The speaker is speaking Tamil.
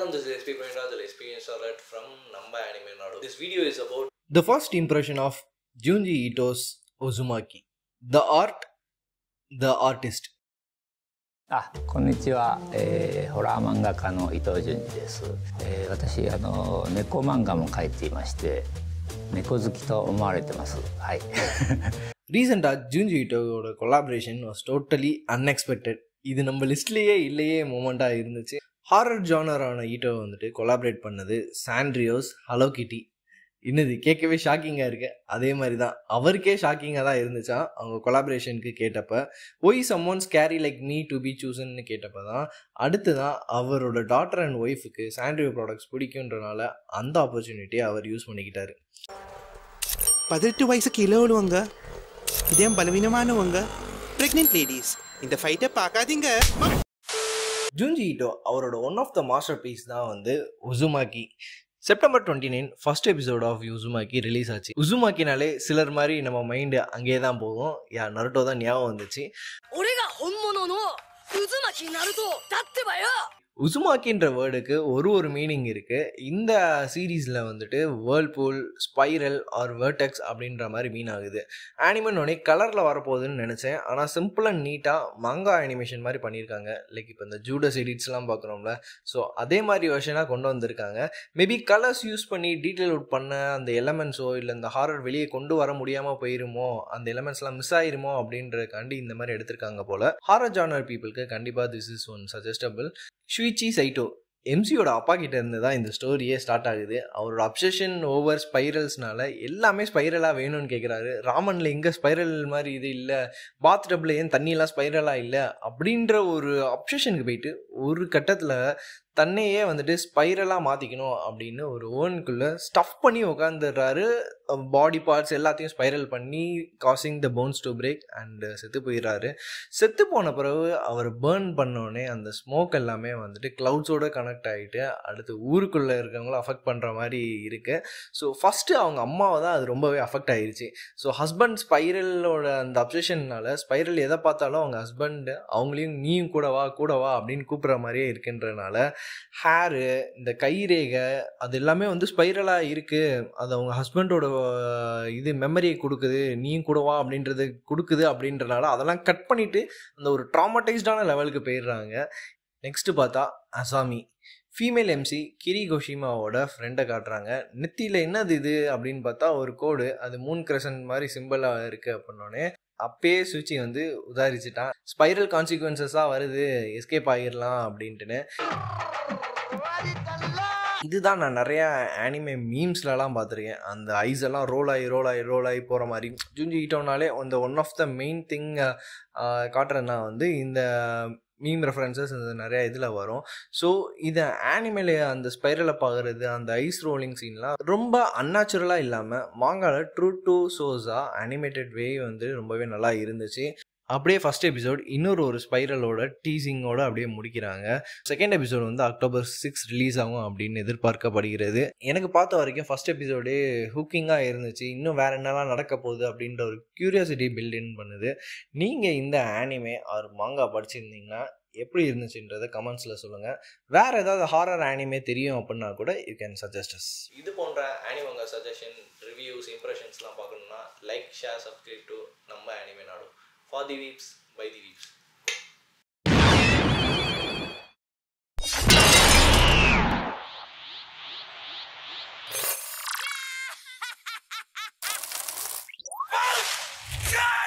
Vanakkam, this is SP Pranita, the Experience Alert from Namba Anime Nadu. This video is about the first impression of Junji Ito's Uzumaki. The art, the artist. こんにちは、ホラー漫画家の伊藤潤二です。私猫漫画も描いていまして、猫好きと思われてます。はい。Recent Junji Ito's collaboration was totally unexpected. இது நம்ம லிஸ்ட்லயே இல்லையே மொமெண்டா இருந்துச்சு. ஹாரர் ஜானரான ஈட்டோ வந்துட்டு கொலாபரேட் பண்ணது சாண்ட்ரியோஸ் ஹலோ கிட்டி. இன்னது கேட்கவே ஷாக்கிங்காக இருக்கு. அதே மாதிரி தான் அவருக்கே ஷாக்கிங்காக தான் இருந்துச்சா அவங்க கொலாபரேஷனுக்கு கேட்டப்ப. Why summons carry like me to be சூசன்னு கேட்டப்ப தான் அடுத்து தான் அவரோட டாட்டர் அண்ட் ஒய்ஃபுக்கு சாண்ட்ரியோ ப்ராடக்ட்ஸ் பிடிக்குன்றனால அந்த ஆப்பர்ச்சுனிட்டியை அவர் யூஸ் பண்ணிக்கிட்டாரு. 18 வயசுக்கு கீழே உள்ளவங்க, இதயம் பலவீனமானவங்க, பிரெக்னென்ட் லேடிஸ் இந்த ஃபைட்டை பார்க்காதீங்க. ஜூஞ்சி ஈட்டோ அவரோட one of the master piece தான் வந்து Uzumaki. September 29 first episode of Uzumaki release ஆச்சு. உசுமாக்கினாலே சிலர் மாதிரி நம்ம மைண்டு அங்கேயே தான் போகும். நருட்டோ தான் ஞாபகம் வந்துச்சு. உசுமாக்கின்ற வேர்டுக்கு ஒரு மீனிங் இருக்கு. இந்த சீரீஸ்ல வந்துட்டு வேர்ல்பூல், ஸ்பைரல் ஆர் வேர்டெக்ஸ் அப்படின்ற மாதிரி மீன் ஆகுது. அனிமன் ஒன்னே கலர்ல வரப்போகுதுன்னு நினைச்சேன். ஆனா சிம்பிள் அண்ட் நீட்டா மங்கா அனிமேஷன் மாதிரி பண்ணியிருக்காங்க. லைக் இப்போ இந்த ஜூடஸ் எடிட்ஸ் எல்லாம் பார்க்குறோம்ல, ஸோ அதே மாதிரி வெர்ஷனாக கொண்டு வந்திருக்காங்க. மேபி கலர்ஸ் யூஸ் பண்ணி டீட்டெயில் அவுட் பண்ண அந்த எலமெண்ட்ஸோ இல்லை இந்த ஹாரர் வெளியே கொண்டு வர முடியாம போயிருமோ, அந்த எலமெண்ட்ஸ்லாம் மிஸ் ஆயிருமோ அப்படின்றதுக்காண்டி இந்த மாதிரி எடுத்திருக்காங்க போல. ஹாரர் ஜானர் பீப்புளுக்கு கண்டிப்பா திஸ் இஸ் ஒன் சஜஸ்டபிள். ஷுயிச்சி சைட்டோ எம்சியோட அப்பா கிட்ட இருந்து தான் இந்த ஸ்டோரியே ஸ்டார்ட் ஆகுது. அவரோட அப்சஷன் ஓவர் ஸ்பைரல்ஸ்னால எல்லாமே ஸ்பைரலாக வேணும்னு கேட்குறாரு. ராமன்ல எங்கே ஸ்பைரல் மாதிரி இது இல்லை, பாத் டப்ல ஏன் தண்ணியெல்லாம் ஸ்பைரலாக இல்லை அப்படின்ற ஒரு அப்சஷனுக்கு போயிட்டு ஒரு கட்டத்தில் தன்னையே வந்துட்டு ஸ்பைரலாக மாற்றிக்கணும் அப்படின்னு ஒரு ஓனுக்குள்ளே ஸ்டஃப் பண்ணி உட்காந்துடுறாரு. பாடி பார்ட்ஸ் எல்லாத்தையும் ஸ்பைரல் பண்ணி causing the bones to break and செத்து போயிடுறாரு. செத்து போன பிறகு அவர் பேர்ன் பண்ணோடனே அந்த ஸ்மோக் எல்லாமே வந்துட்டு க்ளவுட்ஸோட கனெக்ட் ஆகிட்டு அடுத்து ஊருக்குள்ளே இருக்கவங்கள அஃபெக்ட் பண்ணுற மாதிரி இருக்குது. ஸோ ஃபஸ்ட்டு அவங்க அம்மாவை தான் அது ரொம்பவே அஃபெக்ட் ஆகிருச்சு. ஸோ ஹஸ்பண்ட் ஸ்பைரலோட அந்த அப்சஷன்னால ஸ்பைரல் எதை பார்த்தாலும் அவங்க ஹஸ்பண்ட் அவங்களையும் நீயும் கூட வா அப்படின்னு கூப்பிட்ற மாதிரியே இருக்குன்றனால ஹேரு, இந்த கைரேகை அது எல்லாமே வந்து ஸ்பைரலாக இருக்குது. அது அவங்க ஹஸ்பண்டோட இது மெமரியை கொடுக்குது, நீயும் கூடவா அப்படின்றது கொடுக்குது அப்படின்றனால அதெல்லாம் கட் பண்ணிவிட்டு அந்த ஒரு ட்ராமடைஸ்டான லெவலுக்கு போயிடுறாங்க. நெக்ஸ்ட்டு பார்த்தா அசாமி ஃபீமேல் எம்சி கிரி கோஷிமாவோட ஃப்ரெண்டை காட்டுறாங்க. நெத்தியில் என்னது இது அப்படின்னு பார்த்தா ஒரு கோடு, அது மூன் கிரசன்ட் மாதிரி சிம்பிளாக இருக்குது அப்படின்னோடனே அப்பயே சுவிட்சி வந்து உதாரிச்சிட்டான். ஸ்பைரல் கான்சிக்வன்சஸாக வருது, எஸ்கேப் ஆகிடலாம் அப்படின்ட்டுன்னு. இதுதான் நான் நிறையா ஆனிமே மீம்ஸ்லலாம் பார்த்துருக்கேன். அந்த ஐஸ் எல்லாம் ரோல் ஆகி போகிற மாதிரி. ஜூஞ்சி ஈட்டோனாலே அந்த one of the main thing காட்டுறதுனா வந்து இந்த மீம் ரெஃபரன்சஸ் நிறையா இதில் வரும். ஸோ இதை ஆனிமேல அந்த ஸ்பைரலை பார்க்குறது, அந்த ஐஸ் ரோலிங் சீன்லாம் ரொம்ப அன்நேச்சுரலாக இல்லாமல் மாங்கால ட்ரூ டு சோஸா அனிமேட்டட் வே வந்து ரொம்பவே நல்லா இருந்துச்சு. அப்படியே ஃபர்ஸ்ட் எபிசோட் இன்னொரு ஸ்பைரலோட டீசிங்கோட அப்படியே முடிக்கிறாங்க. செகண்ட் எபிசோட் வந்து October 6 ரிலீஸ் ஆகும் அப்படின்னு எதிர்பார்க்கப்படுகிறது. எனக்கு பார்த்த வரைக்கும் ஃபர்ஸ்ட் எபிசோடே ஹூக்கிங்காக இருந்துச்சு. இன்னும் வேற என்னெல்லாம் நடக்க போகுது அப்படின்ற ஒரு கியூரியாசிட்டி பில்டின் பண்ணுது. நீங்கள் இந்த ஆனிமே ஆர் மாங்கா படிச்சிருந்தீங்கன்னா எப்படி இருந்துச்சுன்றதை கமெண்ட்ஸில் சொல்லுங்கள். வேறு ஏதாவது ஹாரர் ஆனிமே தெரியும் அப்படின்னா கூட யூ கேன் சஜஸ்ட் அஸ். இது போன்ற ஆனிமங்க சஜஷன், ரிவ்யூஸ், இம்ப்ரெஷன்ஸ்லாம் பார்க்கணுன்னா லைக், ஷேர், சப்ஸ்கிரைப் டு நம்ம ஆனிமே நாடு. For the weeps, by the weeps. Yeah!